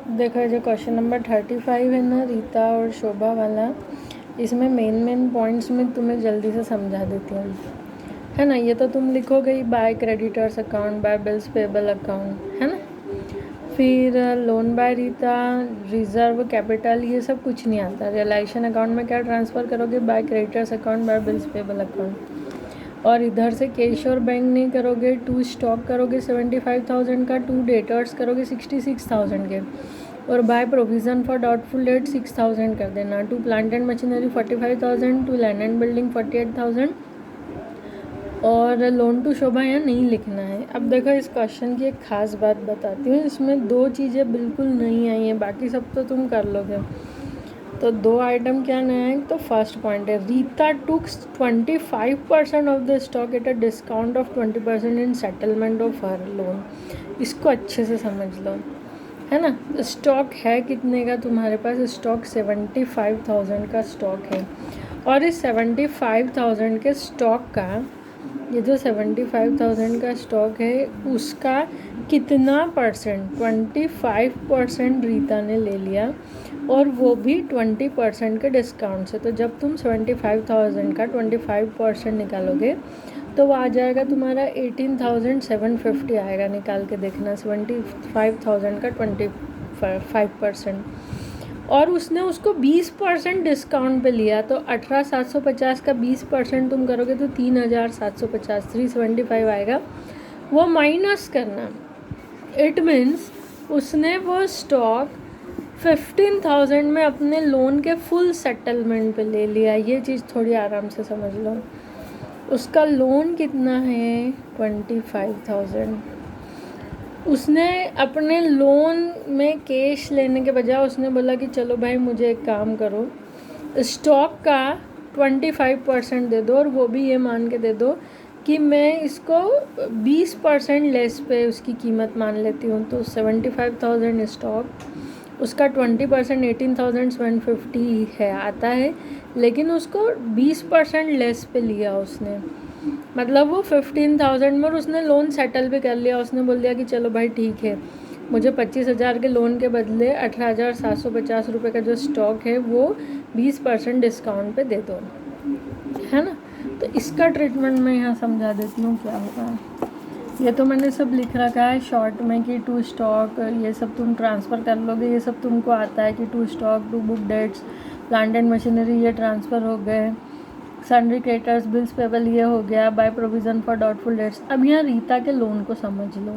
देखो जो question number 35 है ना रीता और शोभा वाला, इसमें मेन पॉइंट्स में तुम्हें जल्दी से समझा देती हूँ, है ना। ये तो तुम लिखोगे ही, by creditors account, by bills payable account, है ना। फिर loan by Rita, reserve capital, ये सब कुछ नहीं आता। रियलाइजेशन अकाउंट में क्या ट्रांसफ़र करोगे, by creditors account, by bills payable account. और इधर से कैश और बैंक नहीं करोगे, टू स्टॉक करोगे 75,000 का, टू डेटर्स करोगे 66,000 के, और by provision for doubtful debt 6,000 कर देना, to plant and machinery 45,000, to land and building 48,000, और लोन टू शोभा यहाँ नहीं लिखना है। अब देखो इस क्वेश्चन की एक ख़ास बात बताती हूँ, इसमें दो चीज़ें बिल्कुल नहीं आई हैं, बाकी सब तो तुम कर लोगे। तो दो आइटम क्या नया है, तो फर्स्ट पॉइंट है रीता टुक 25% of the stock at a discount of 20% in settlement of her loan. इसको अच्छे से समझ लो, है ना। स्टॉक है कितने का तुम्हारे पास, स्टॉक 75,000 का स्टॉक है, और इस 75,000 के स्टॉक का, ये जो 75,000 का स्टॉक है उसका कितना परसेंट, 25% रीता ने ले लिया, और वो भी 20% के डिस्काउंट से। तो जब तुम 75,000 का 25% निकालोगे तो वो आ जाएगा तुम्हारा 18,750 आएगा। निकाल के देखना, 75,000 का 25%, और उसने उसको 20% डिस्काउंट पे लिया, तो 18,750 का 20% तुम करोगे तो 3,750, 375 आएगा। वो माइनस करना, इट मीन्स उसने वो स्टॉक 15,000 में अपने लोन के फुल सेटलमेंट पे ले लिया। ये चीज़ थोड़ी आराम से समझ लो। उसका लोन कितना है, 25,000। उसने अपने लोन में कैश लेने के बजाय उसने बोला कि चलो भाई मुझे एक काम करो, स्टॉक का 25% दे दो, और वो भी ये मान के दे दो कि मैं इसको 20% लेस पे उसकी कीमत मान लेती हूँ। तो 75,000 स्टॉक, उसका 20% 18,750 है आता है, लेकिन उसको 20% लेस पे लिया उसने, मतलब वो 15,000 में, और उसने लोन सेटल भी कर लिया। उसने बोल दिया कि चलो भाई ठीक है, मुझे 25,000 के लोन के बदले 18,750 रुपये का जो स्टॉक है वो 20% डिस्काउंट पे दे दो, है ना। तो इसका ट्रीटमेंट मैं यहाँ समझा देती हूँ क्या होगा। ये तो मैंने सब लिख रखा है शॉर्ट में कि टू स्टॉक, ये सब तुम ट्रांसफ़र कर लोगे, ये सब तुमको आता है कि to stock, to book debts, plant and machinery ये ट्रांसफ़र हो गए, सन्ड्री क्रेडिटर्स, बिल्स पेबल ये हो गया, by provision for doubtful debts. अब यहाँ रीता के लोन को समझ लो।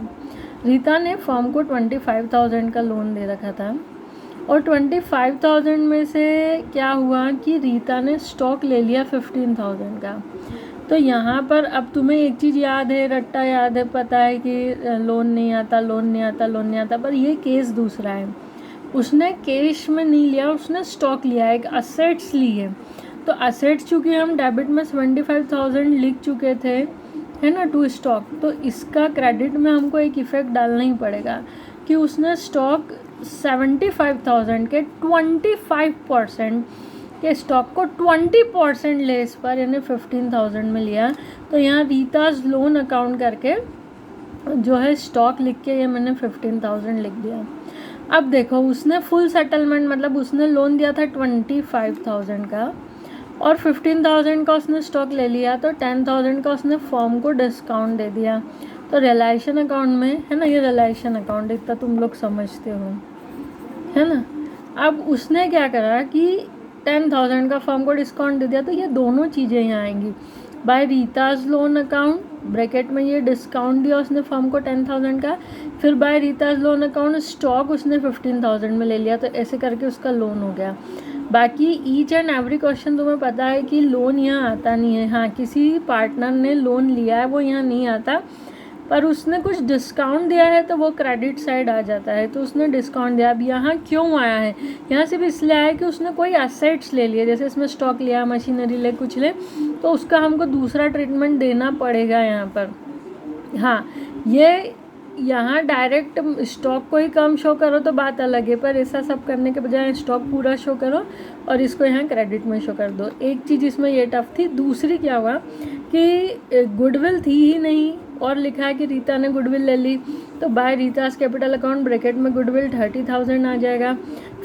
रीता ने फर्म को 25,000 का लोन दे रखा था, और 25,000 में से क्या हुआ कि रीता ने स्टॉक ले लिया 15,000 का। तो यहाँ पर अब तुम्हें एक चीज़ याद है, रट्टा याद है, पता है कि लोन नहीं आता, लोन नहीं आता, लोन नहीं आता, पर ये केस दूसरा है। उसने कैश में नहीं लिया, उसने स्टॉक लिया, एक असेट्स लिए। तो असेट्स चूँकि हम डेबिट में 75,000 लिख चुके थे, है ना, टू स्टॉक, तो इसका क्रेडिट में हमको एक इफ़ेक्ट डालना ही पड़ेगा कि उसने स्टॉक 75,000 के 25% के स्टॉक को 20% लेस पर यानी 15,000 में लिया। तो यहाँ रीताज लोन अकाउंट करके जो है स्टॉक लिख के ये मैंने 15,000 लिख दिया। अब देखो उसने फुल सेटलमेंट, मतलब उसने लोन दिया था 25,000 का, और 15,000 का उसने स्टॉक ले लिया, तो 10,000 का उसने फर्म को डिस्काउंट दे दिया। तो रियलाइजेशन अकाउंट में, है ना, ये रियलाइजेशन अकाउंट इतना तुम लोग समझते हो, है ना। अब उसने क्या करा कि 10,000 का फर्म को डिस्काउंट दे दिया, तो ये दोनों चीज़ें यहाँ आएंगी। Bye Rita's loan account, bracket में ये डिस्काउंट दिया उसने फर्म को 10,000 का, फिर bye Rita's loan account stock उसने 15,000 में ले लिया, तो ऐसे करके उसका लोन हो गया। बाकी ईच एंड एवरी क्वेश्चन तुम्हें पता है कि लोन यहाँ आता नहीं है। हाँ, किसी पार्टनर ने लोन लिया है वो यहाँ नहीं आता, पर उसने कुछ डिस्काउंट दिया है तो वो क्रेडिट साइड आ जाता है। तो उसने डिस्काउंट दिया। अब यहाँ क्यों आया है, यहाँ सिर्फ इसलिए आया है कि उसने कोई एसेट्स ले लिए, जैसे इसमें स्टॉक लिया, मशीनरी ले, कुछ ले, तो उसका हमको दूसरा ट्रीटमेंट देना पड़ेगा यहाँ पर। हाँ, ये यहाँ डायरेक्ट स्टॉक को ही कम शो करो तो बात अलग है, पर ऐसा सब करने के बजाय स्टॉक पूरा शो करो और इसको यहाँ क्रेडिट में शो कर दो। एक चीज़ इसमें ये टफ थी। दूसरी क्या हुआ कि गुडविल थी ही नहीं, और लिखा है कि रीता ने गुडविल ले ली, तो बाय रीतास कैपिटल अकाउंट ब्रैकेट में गुडविल 30,000 आ जाएगा।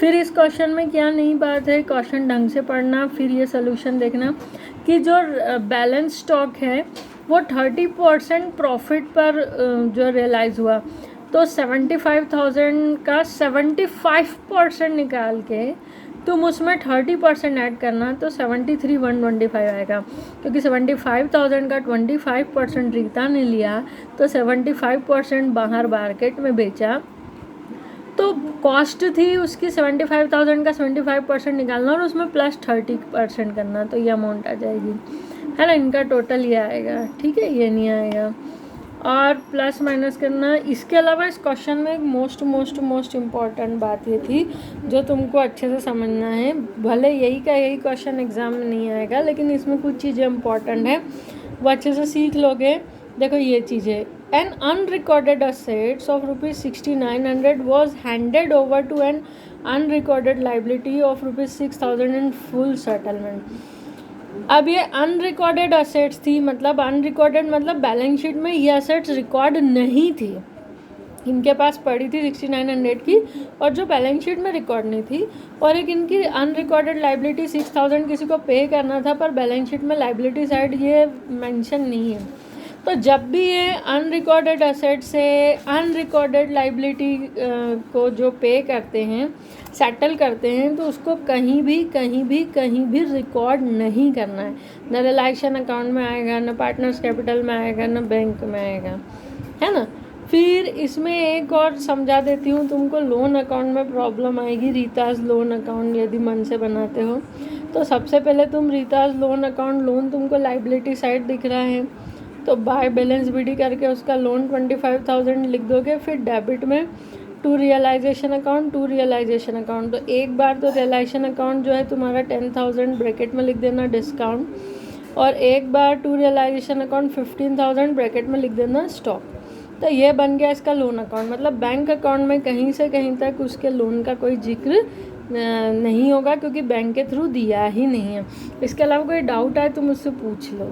फिर इस क्वेश्चन में क्या नहीं बात है, क्वेश्चन ढंग से पढ़ना, फिर ये सोल्यूशन देखना कि जो बैलेंस स्टॉक है वो 30% प्रॉफिट पर जो रियलाइज़ हुआ, तो 75,000 का 75% निकाल के तुम उसमें 30% ऐड करना, तो 73,125 आएगा, क्योंकि 75,000 का 25% रीता ने लिया, तो 75% बाहर मार्केट में बेचा, तो कॉस्ट थी उसकी 75,000 का 75% निकालना और उसमें प्लस 30% करना, तो ये अमाउंट आ जाएगी, है ना। इनका टोटल ये आएगा, ठीक है, ये नहीं आएगा, और प्लस माइनस करना। इसके अलावा इस क्वेश्चन में एक मोस्ट इम्पॉर्टेंट बात ये थी जो तुमको अच्छे से समझना है, भले यही का यही क्वेश्चन एग्जाम में नहीं आएगा, लेकिन इसमें कुछ चीज़ें इंपॉर्टेंट है, वो अच्छे से सीख लोगे। देखो ये चीज़ें, an unrecorded assets of ₹6900 was handed over to an unrecorded liability of ₹6,000 in full settlement. अब ये अनरिकॉर्डेड असेट्स थी, मतलब अनरिकॉर्डेड मतलब बैलेंस शीट में ये असेट्स रिकॉर्ड नहीं थी, इनके पास पड़ी थी 6900 की, और जो बैलेंस शीट में रिकॉर्ड नहीं थी, और एक इनकी अनरिकॉर्डेड लाइबिलिटी 6,000 किसी को पे करना था, पर बैलेंस शीट में लाइबिलिटी साइड ये मेंशन नहीं है। तो जब भी ये अनरिकॉर्डेड असेट से अनरिकॉर्डेड लाइबिलिटी को जो पे करते हैं, सेटल करते हैं, तो उसको कहीं भी रिकॉर्ड नहीं करना है, न रिलाइजेशन अकाउंट में आएगा, न पार्टनर्स कैपिटल में आएगा, न बैंक में आएगा, है ना। फिर इसमें एक और समझा देती हूँ तुमको, लोन अकाउंट में प्रॉब्लम आएगी, रीतास लोन अकाउंट यदि मन से बनाते हो तो। सबसे पहले तुम रीतास लोन अकाउंट, लोन तुमको लाइबिलिटी साइड दिख रहा है, तो बाय बैलेंस बीडी करके उसका लोन 25,000 लिख दोगे। फिर डेबिट में टू रियलाइजेशन अकाउंट, तो एक बार तो रियलाइजेशन अकाउंट जो है तुम्हारा 10,000 ब्रैकेट में लिख देना डिस्काउंट, और एक बार टू रियलाइजेशन अकाउंट 15,000 ब्रैकेट में लिख देना स्टॉक। तो ये बन गया इसका लोन अकाउंट। मतलब बैंक अकाउंट में कहीं से कहीं तक उसके लोन का कोई जिक्र नहीं होगा, क्योंकि बैंक के थ्रू दिया ही नहीं है। इसके अलावा कोई डाउट आए तो मुझसे पूछ लो।